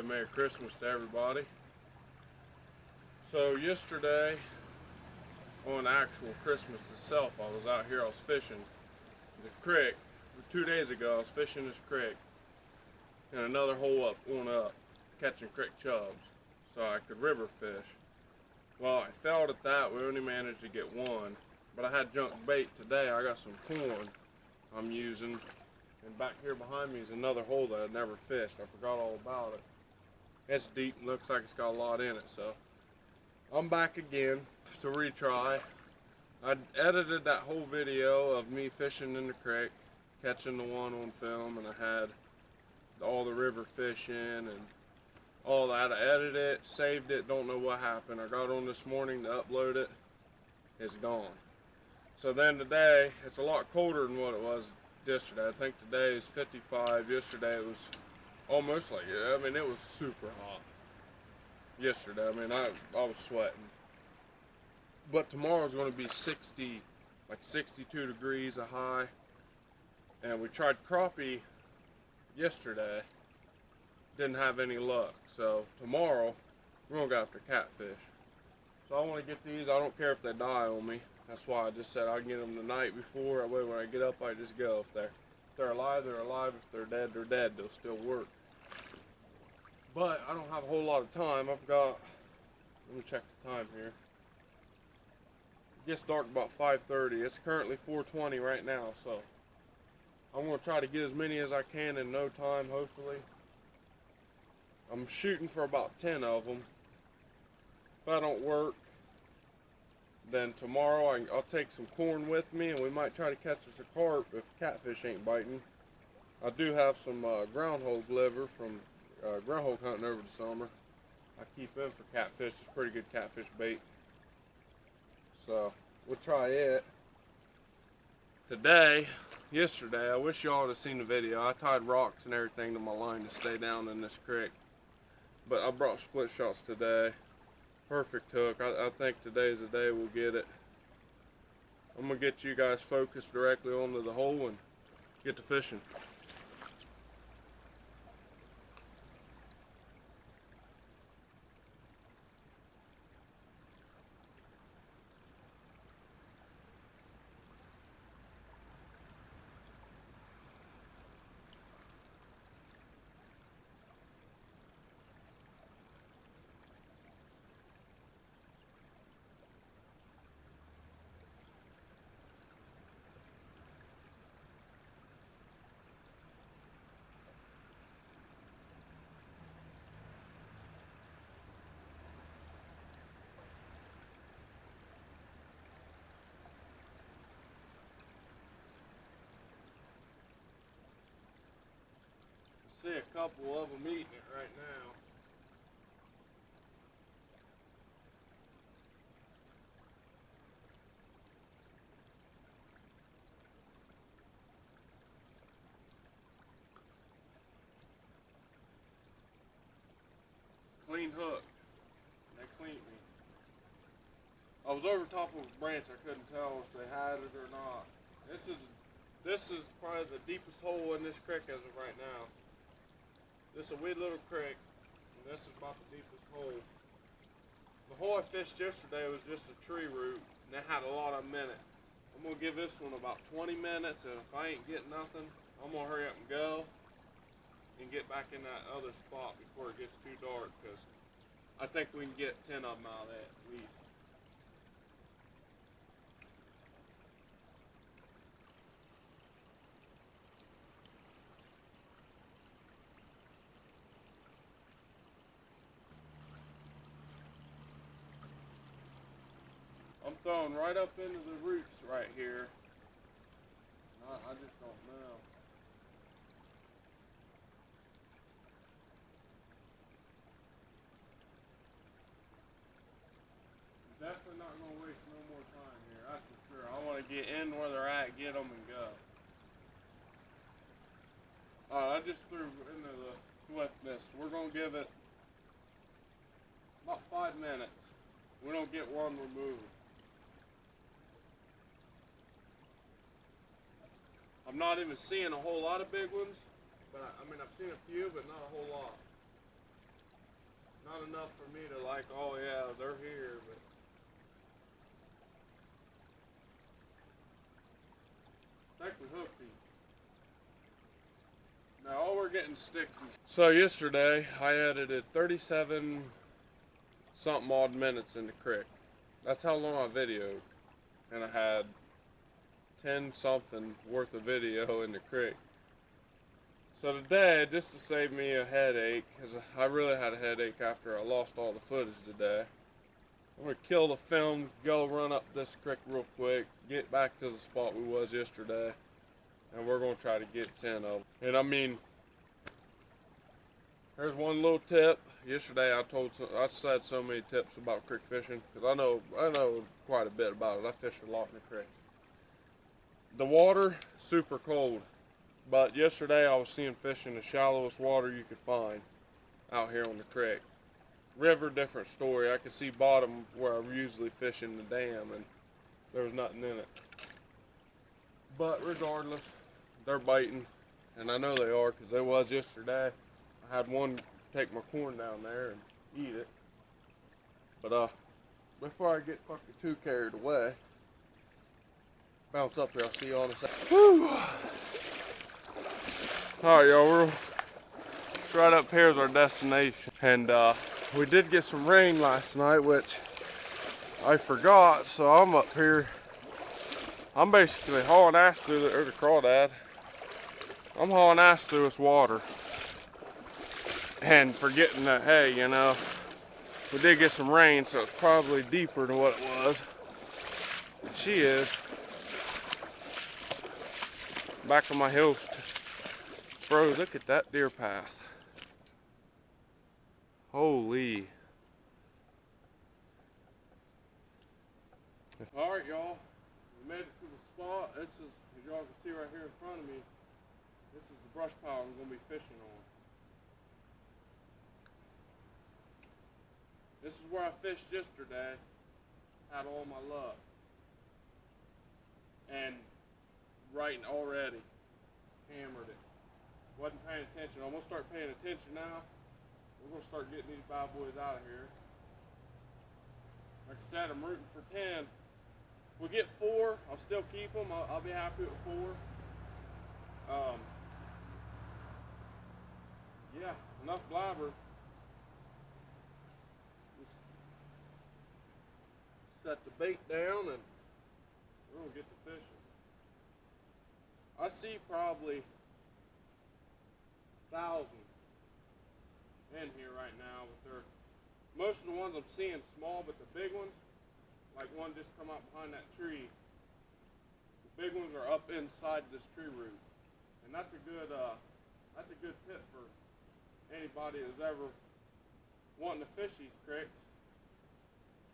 Merry Christmas to everybody. So yesterday, on actual Christmas itself, I was out here, I was fishing the creek. 2 days ago, I was fishing this creek and another hole going up, catching creek chubs so I could river fish. Well, I failed at that. We only managed to get one, but I had junk bait today. I got some corn I'm using, and back here behind me is another hole that I never fished. I forgot all about it. It's deep and looks like it's got a lot in it, so I'm back again to retry. I edited that whole video of me fishing in the creek, catching the one on film, and I had all the river fishing and all that. I edited it, saved it, don't know what happened. I got on this morning to upload it, it's gone. So then today, it's a lot colder than what it was yesterday. I think today is 55, yesterday it was almost like it. I mean, it was super hot yesterday. I mean, I was sweating. But tomorrow's going to be 60, like 62 degrees a high. And we tried crappie yesterday. Didn't have any luck. So tomorrow, we're going to go after catfish. So I want to get these. I don't care if they die on me. That's why I just said I can get them the night before. That way when I get up, I just go. If they're alive, they're alive. If they're dead, they're dead. They'll still work. But I don't have a whole lot of time. I've got, let me check the time here. It gets dark about 5:30. It's currently 4:20 right now, so I'm going to try to get as many as I can in no time, hopefully. I'm shooting for about 10 of them. If that don't work, then tomorrow I'll take some corn with me, and we might try to catch us a carp if catfish ain't biting. I do have some groundhog liver from groundhog hunting over the summer. I keep them for catfish. It's pretty good catfish bait. So we'll try it. Yesterday, I wish y'all would have seen the video. I tied rocks and everything to my line to stay down in this creek. But I brought split shots today. Perfect hook. I think today's the day we'll get it. I'm going to get you guys focused directly onto the hole and get to fishing. See a couple of them eating it right now. Clean hook. They cleaned me. I was over top of a branch. I couldn't tell if they had it or not. This is probably the deepest hole in this creek as of right now. This is a weird little creek, and this is about the deepest hole. The hole I fished yesterday was just a tree root, and it had a lot of them in it. I'm gonna give this one about 20 minutes, and if I ain't getting nothing, I'm gonna hurry up and go and get back in that other spot before it gets too dark, because I think we can get 10 of them out of that at least. I'm throwing right up into the roots right here. I just don't know. Definitely not going to waste no more time here, that's for sure. I want to get in where they're at, get them, and go. Alright, I just threw into the swiftness. We're going to give it about 5 minutes. We don't get one removed. I'm not even seeing a whole lot of big ones, but I mean, I've seen a few, but not a whole lot. enough for me to like, oh yeah, they're here, but I think we hooked these. Now all we're getting sticks is. So yesterday I edited 37 something odd minutes in the creek. That's how long I videoed. And I had 10 something worth of video in the creek. So today, just to save me a headache, because I really had a headache after I lost all the footage today, I'm going to kill the film, go run up this creek real quick, get back to the spot we was yesterday, and we're going to try to get 10 of them. And I mean, there's one little tip. Yesterday I said so many tips about creek fishing, because I know quite a bit about it. I fish a lot in the creek. The water, super cold. But yesterday I was seeing fish in the shallowest water you could find out here on the creek. River, different story. I could see bottom where I usually fish in the dam, and there was nothing in it. But regardless, they're biting, and I know they are because they was yesterday. I had one take my corn down there and eat it. But before I get fucking too carried away, bounce up here. I'll see you all in a second. Whew. Alright, y'all, we're right up here is our destination. And we did get some rain last night, which I forgot, so I'm up here. I'm basically hauling ass through the crawdad. I'm hauling ass through this water. And forgetting that, hey, you know, we did get some rain, so it's probably deeper than what it was. And she is. Back of my hills. Bro, look at that deer path. Holy. Alright, y'all. We made it to the spot. This is, as y'all can see right here in front of me, this is the brush pile I'm going to be fishing on. This is where I fished yesterday. Had all my luck. And right already. Hammered it. Wasn't paying attention. I'm going to start paying attention now. We're going to start getting these bad boys out of here. Like I said, I'm rooting for 10. If we get 4, I'll still keep them. I'll be happy with 4. Yeah, enough blabber. Just set the bait down and we're going to get to fishing. I see probably 1,000 in here right now, but most of the ones I'm seeing small, but the big ones, like one just come out behind that tree, the big ones are up inside this tree root, and that's a good tip for anybody that's ever wanting to fish these creeks.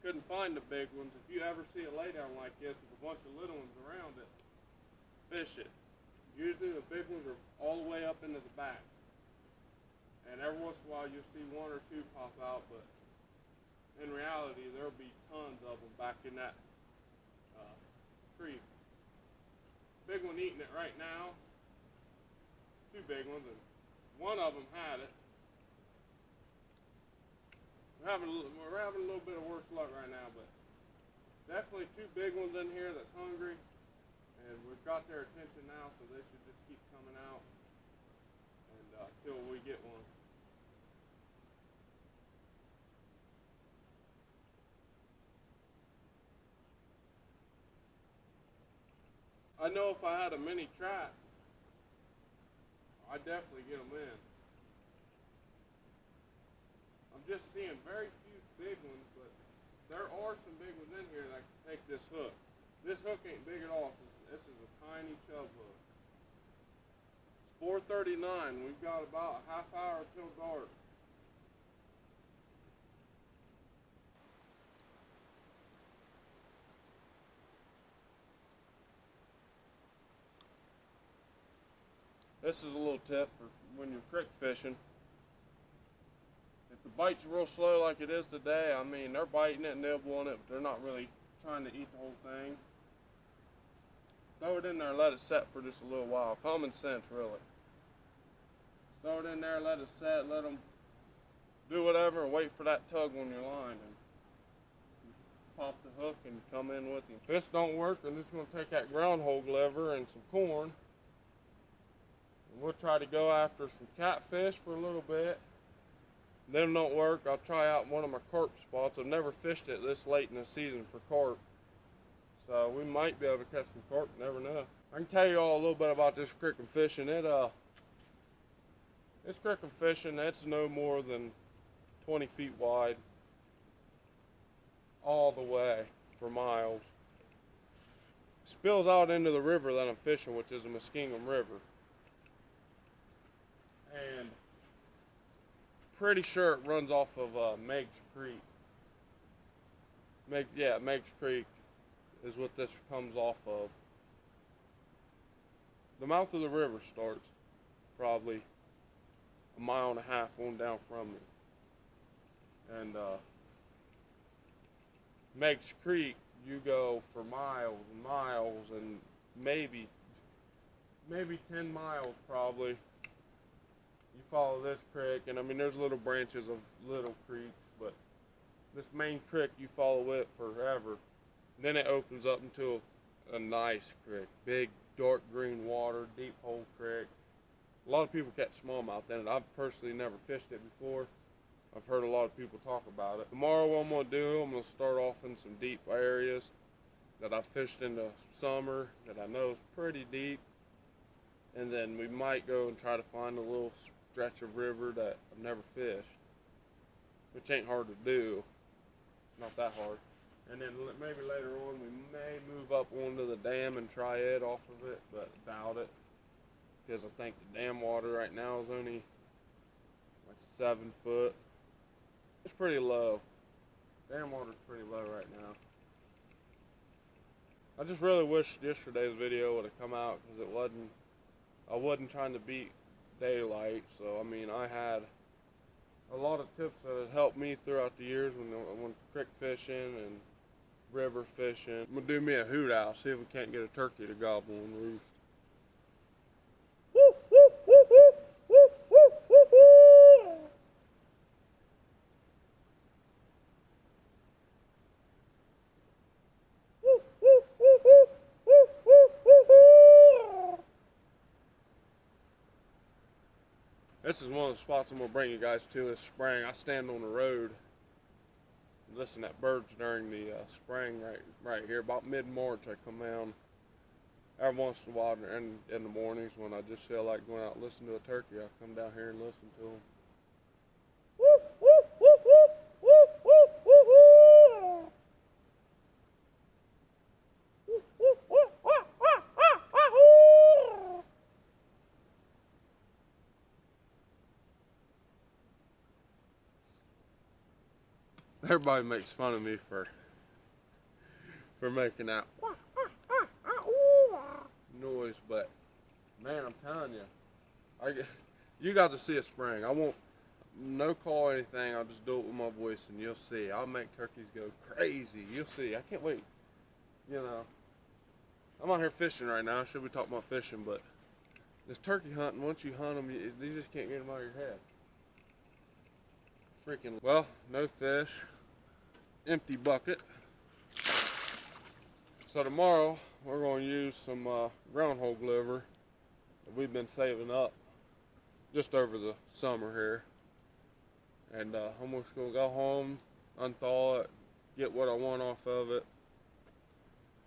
Couldn't find the big ones. If you ever see a laydown like this with a bunch of little ones around it, fish it. Usually the big ones are all the way up into the back. And every once in a while you'll see 1 or 2 pop out, but in reality there'll be tons of them back in that tree. Big one eating it right now. 2 big ones, and one of them had it. We're having a little bit of worse luck right now, but definitely 2 big ones in here that's hungry. And we've got their attention now, so they should just keep coming out until we get one. I know if I had a mini trap, I'd definitely get them in. I'm just seeing very few big ones, but there are some big ones in here that can take this hook. This hook ain't big at all. This is a tiny chub hook. It's 4:39. We've got about a half hour till dark. This is a little tip for when you're creek fishing. If the bite's real slow like it is today, I mean, they're biting it, nibbling it, but they're not really trying to eat the whole thing. Throw it in there and let it set for just a little while. Common sense, really. Throw it in there, let it set, let them do whatever, and wait wait for that tug on your line and pop the hook and come in with you. If this don't work, I'm just going to take that groundhog lever and some corn, and we'll try to go after some catfish for a little bit. If them don't work, I'll try out one of my carp spots. I've never fished it this late in the season for carp, so we might be able to catch some carp, never know. I can tell you all a little bit about this crick and fishing. This crick and fishing, it's no more than 20 feet wide all the way for miles. It spills out into the river that I'm fishing, which is the Muskingum River. And pretty sure it runs off of Meigs Creek. Meigs Creek is what this comes off of. The mouth of the river starts probably a mile and a half on down from me. And Meigs Creek, you go for miles and miles, and maybe 10 miles probably. You follow this creek, and I mean there's little branches of little creeks, but this main creek you follow it forever. Then it opens up into a nice creek, big dark green water, deep hole creek. A lot of people catch smallmouth in it. I've personally never fished it before. I've heard a lot of people talk about it. Tomorrow what I'm going to do, I'm going to start off in some deep areas that I fished in the summer that I know is pretty deep. And then we might go and try to find a little stretch of river that I've never fished, which ain't hard to do. Not that hard. And then maybe later on we may move up onto the dam and try it off of it, but doubt it. Because I think the dam water right now is only like 7 foot. It's pretty low. Dam water's pretty low right now. I just really wish yesterday's video would have come out because I wasn't trying to beat daylight. So I mean, I had a lot of tips that have helped me throughout the years when I went creek fishing and river fishing. I'm gonna do me a hoot owl, see if we can't get a turkey to gobble and roost. This is one of the spots I'm going to bring you guys to this spring. I stand on the road and listen to birds during the spring right here. About mid-March I come down every once in a while in the mornings when I just feel like going out and listening to a turkey. I come down here and listen to them. Everybody makes fun of me for making that noise, but man, I'm telling you, you guys will see a spring. I won't no call or anything. I'll just do it with my voice, and you'll see. I'll make turkeys go crazy. You'll see. I can't wait. You know, I'm out here fishing right now. I should be talking about fishing, but this turkey hunting, once you hunt them, you just can't get them out of your head. Freaking well, no fish. Empty bucket. So tomorrow we're going to use some groundhog liver that we've been saving up just over the summer here, and I'm just going to go home, unthaw it, get what I want off of it,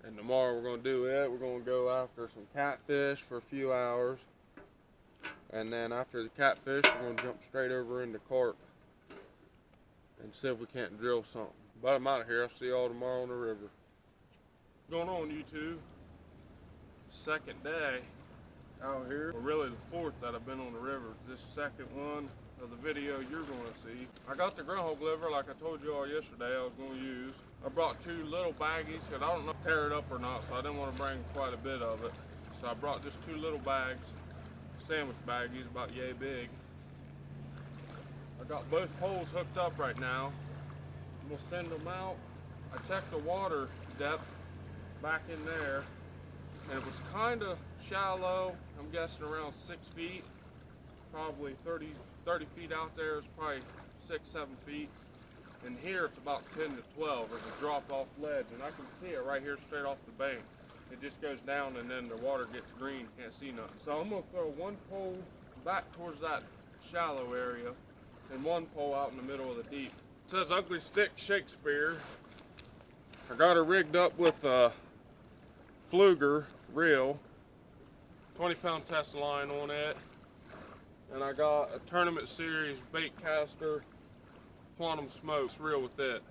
and tomorrow we're going to do it. We're going to go after some catfish for a few hours, and then after the catfish we're going to jump straight over into carp and see if we can't drill something. But I'm out of here. I'll see y'all tomorrow on the river. What's going on, YouTube? Second day out here. Well, really the fourth that I've been on the river. This second one of the video you're going to see. I got the groundhog liver like I told you all yesterday I was going to use. I brought 2 little baggies because I don't know if I tear it up or not, so I didn't want to bring quite a bit of it. So I brought just 2 little bags, sandwich baggies about yay big. I got both poles hooked up right now. I'm gonna send them out. I checked the water depth back in there, and it was kind of shallow. I'm guessing around 6 feet, probably 30 feet out there is probably 6, 7 feet. And here it's about 10 to 12. There's a drop off ledge, and I can see it right here straight off the bank. It just goes down and then the water gets green, can't see nothing. So I'm gonna throw one pole back towards that shallow area and one pole out in the middle of the deep. It says Ugly Stick Shakespeare. I got her rigged up with a Fluger reel, 20-pound test line on it, and I got a Tournament Series bait caster Quantum Smokes reel with it,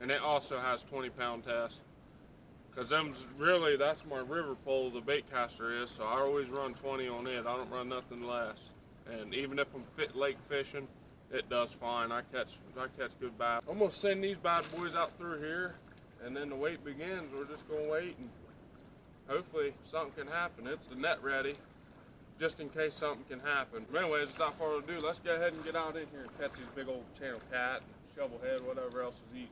and it also has 20-pound test. Cause really, that's my river pole, the bait caster is, so I always run 20 on it. I don't run nothing less. And even if I'm lake fishing, it does fine. I catch good bass. I'm gonna send these bad boys out through here, and then the wait begins. We're just gonna wait, and hopefully something can happen. It's the net ready, just in case something can happen. But anyways, without further ado, let's go ahead and get out in here and catch these big old channel cat, shovelhead, whatever else is eating.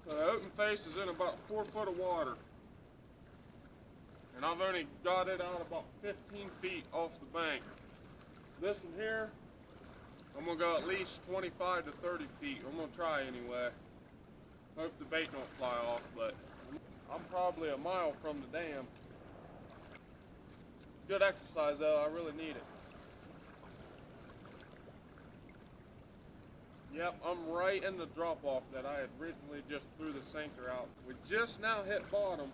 So the open face is in about 4 foot of water. And I've only got it out about 15 feet off the bank. This one here, I'm gonna go at least 25 to 30 feet. I'm gonna try anyway. Hope the bait don't fly off, but I'm probably a mile from the dam. Good exercise though, I really need it. Yep, I'm right in the drop off that I had originally just threw the sinker out. We just now hit bottom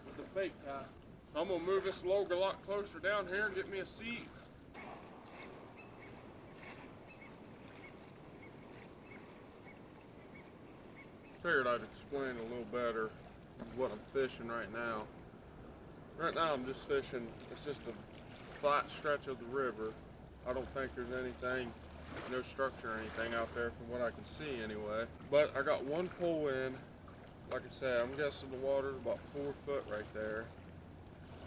with the bait cat. So I'm gonna move this log a lot closer down here and get me a seat. Figured I'd explain a little better what I'm fishing right now. Right now I'm just fishing, it's just a flat stretch of the river. I don't think there's anything, no structure or anything out there from what I can see anyway. But I got one pole in. Like I said, I'm guessing the water's about 4 foot right there.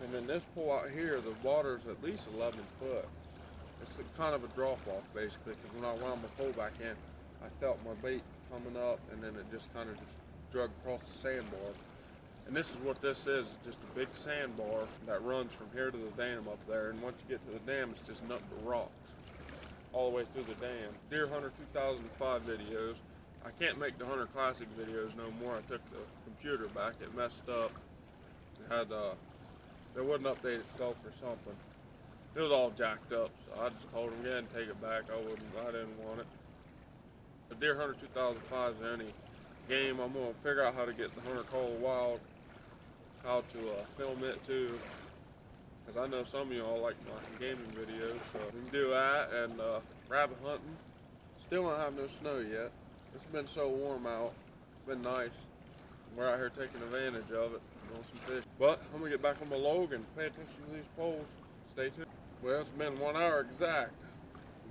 And then this pole out here, the water's at least 11 foot. It's kind of a drop off basically, because when I wound my pole back in, I felt my bait coming up and then it just kind of just drug across the sandbar. And this is what this is, it's just a big sandbar that runs from here to the dam up there. And once you get to the dam, it's just nothing but rocks all the way through the dam. Deer Hunter 2005 videos. I can't make the Hunter Classic videos no more. I took the computer back, it messed up. It had, it wouldn't update itself or something. It was all jacked up, so I just told him, go ahead and take it back. I didn't want it. The Deer Hunter 2005 is the only game I'm gonna figure out how to get the Hunter Call of Wild, how to film it too. Because I know some of y'all like my gaming videos, so we can do that. And rabbit hunting. Still don't have no snow yet. It's been so warm out. It's been nice. We're out here taking advantage of it, doing some fish. But I'm gonna get back on my log and pay attention to these poles. Stay tuned. Well, it's been 1 hour exact.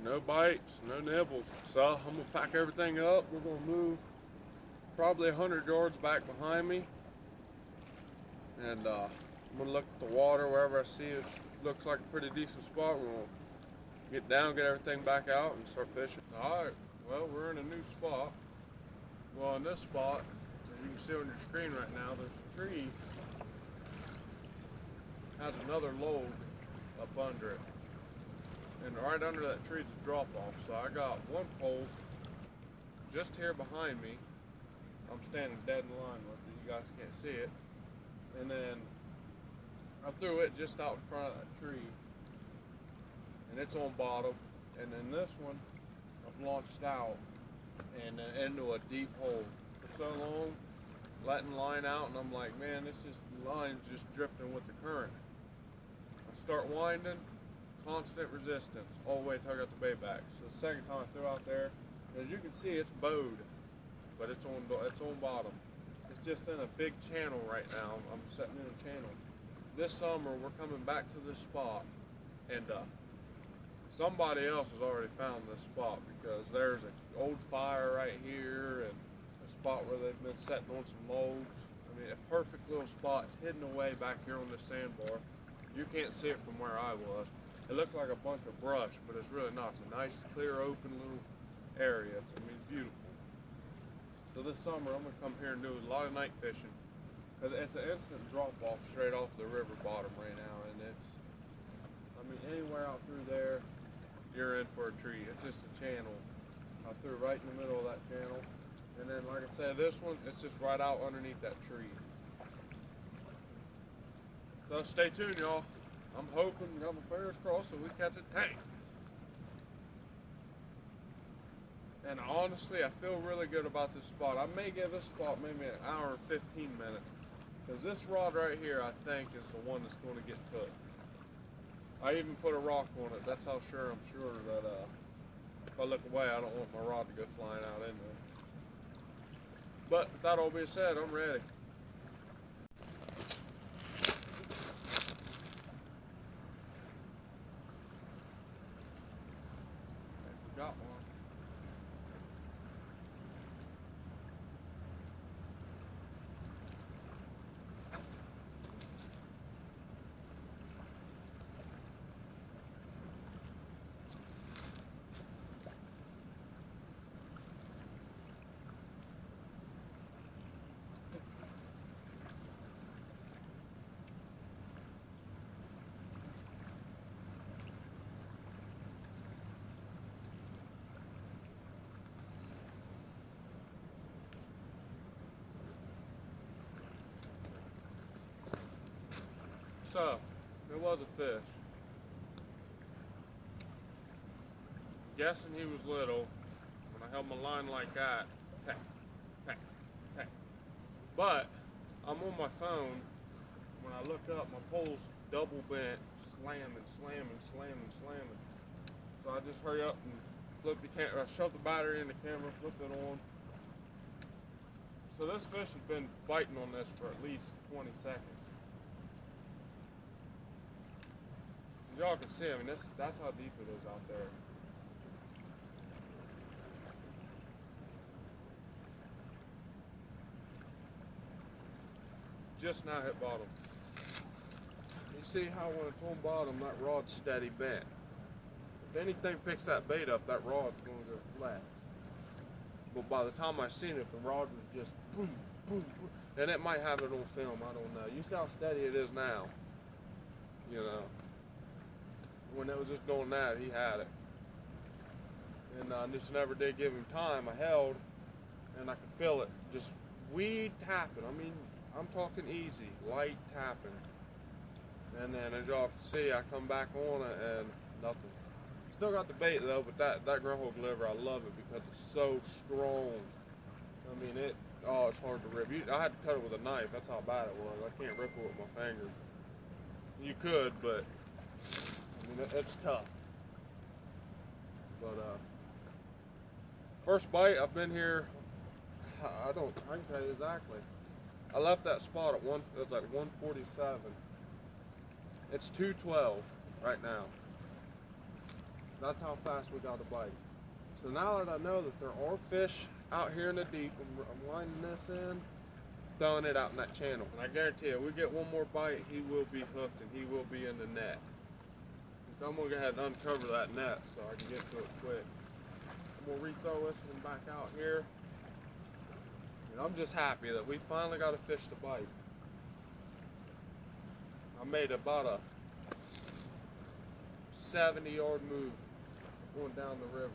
No bites, no nibbles. So I'm gonna pack everything up. We're gonna move probably 100 yards back behind me. And I'm gonna look at the water wherever I see it looks like a pretty decent spot. We're gonna get down, get everything back out, and start fishing. All right. Well, we're in a new spot. Well, in this spot, as you can see on your screen right now, there's a tree has another log up under it, and right under that tree is a drop off. So I got one pole just here behind me. I'm standing dead in line with it. You guys can't see it. And then I threw it just out in front of that tree, and it's on bottom. And then this one, I've launched out and into a deep hole for so long, letting line out, and I'm like, man, this just line's just drifting with the current. I start winding, constant resistance all the way till I got the bait back. So the second time I threw out there, as you can see, it's bowed, but it's on bottom. It's just in a big channel right now. I'm sitting in a channel. This summer we're coming back to this spot, and somebody else has already found this spot, because there's an old fire right here and a spot where they've been setting on some logs. I mean, a perfect little spot. It's hidden away back here on this sandbar. You can't see it from where I was. It looked like a bunch of brush, but it's really not. It's a nice, clear, open little area. It's, I mean, beautiful. So this summer, I'm gonna come here and do a lot of night fishing, because it's an instant drop off straight off the river bottom right now, and it's, I mean, anywhere out through there, you're in for a treat. It's just a channel. I threw right in the middle of that channel, and then, like I said, this one, it's just right out underneath that tree. So stay tuned, y'all. I'm hoping, got my fingers crossed, so we catch a tank. And honestly, I feel really good about this spot. I may give this spot maybe an hour and 15 minutes, because this rod right here, I think, is the one that's going to get took. I even put a rock on it. That's how sure I'm sure that if I look away, I don't want my rod to go flying out in there. But with that all being said, I'm ready. Got one. So, it was a fish. Guessing he was little. When I held my line like that, peck, peck, peck. But, I'm on my phone. When I look up, my pole's double bent, slamming, slamming, slamming, slamming. So I just hurry up and flip the camera, shove the battery in the camera, flip it on. So this fish has been biting on this for at least 20 seconds. Y'all can see, I mean, that's how deep it is out there. Just now hit bottom. You see how when it's on bottom, that rod's steady bent. If anything picks that bait up, that rod's going to go flat. But by the time I seen it, the rod was just boom, boom, boom. And it might have it on film, I don't know. You see how steady it is now, you know. When it was just doing that, he had it. And I just never did give him time. I held, and I could feel it just weed tapping. I mean, I'm talking easy, light tapping. And then as y'all can see, I come back on it and nothing. Still got the bait though, but that groundhog liver, I love it because it's so strong. I mean, it's hard to rip. I had to cut it with a knife. That's how bad it was. I can't rip it with my fingers. You could, but I mean, it's tough. But first bite, I've been here. I can tell you exactly. I left that spot at it was like 147. It's 212 right now. That's how fast we got a bite. So now that I know that there are fish out here in the deep, I'm lining this in, throwing it out in that channel. And I guarantee you, we get one more bite, he will be hooked and he will be in the net. So I'm gonna go ahead and uncover that net so I can get to it quick. I'm gonna re-throw this one back out here. And I'm just happy that we finally got a fish to bite. I made about a 70-yard move going down the river.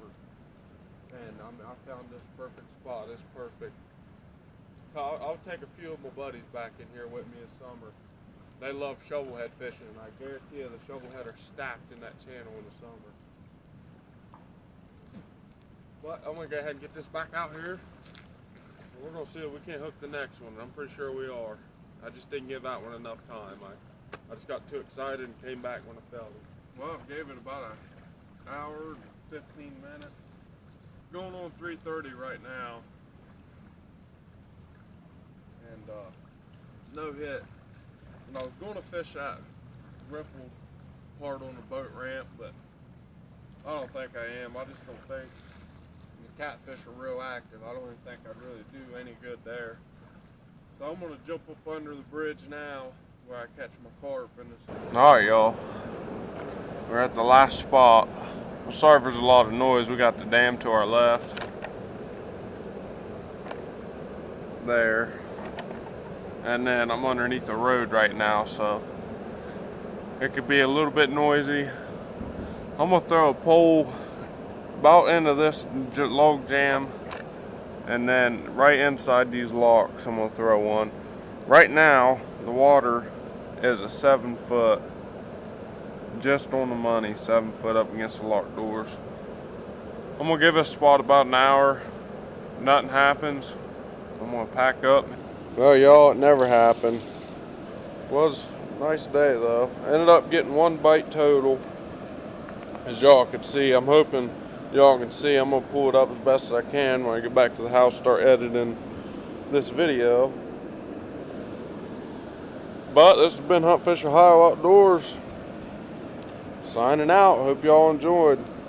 And I found this perfect spot. It's perfect. I'll take a few of my buddies back in here with me in summer. They love shovelhead fishing, and I guarantee you the shovelhead are stacked in that channel in the summer. But I'm gonna go ahead and get this back out here. And we're gonna see if we can't hook the next one. I'm pretty sure we are. I just didn't give that one enough time. I just got too excited and came back when I felt it. Well, I gave it about an hour and 15 minutes. Going on 3:30 right now. And no hit. And I was going to fish that ripple part on the boat ramp, but I don't think I am. I just don't think the catfish are real active. I don't even think I'd really do any good there. So I'm going to jump up under the bridge now where I catch my carp in this. All right, y'all. We're at the last spot. I'm sorry if there's a lot of noise. We got the dam to our left. There. And then I'm underneath the road right now, so it could be a little bit noisy. I'm gonna throw a pole about into this log jam, and then right inside these locks I'm gonna throw one. Right now the water is a 7 foot, just on the money, 7 foot up against the locked doors. I'm gonna give this spot about an hour. If nothing happens, I'm gonna pack up. Well, y'all, it never happened. It was a nice day though. Ended up getting 1 bite total. As y'all could see, I'm hoping y'all can see. I'm gonna pull it up as best as I can when I get back to the house, start editing this video. But this has been Huntfish Ohio Outdoors. Signing out. Hope y'all enjoyed.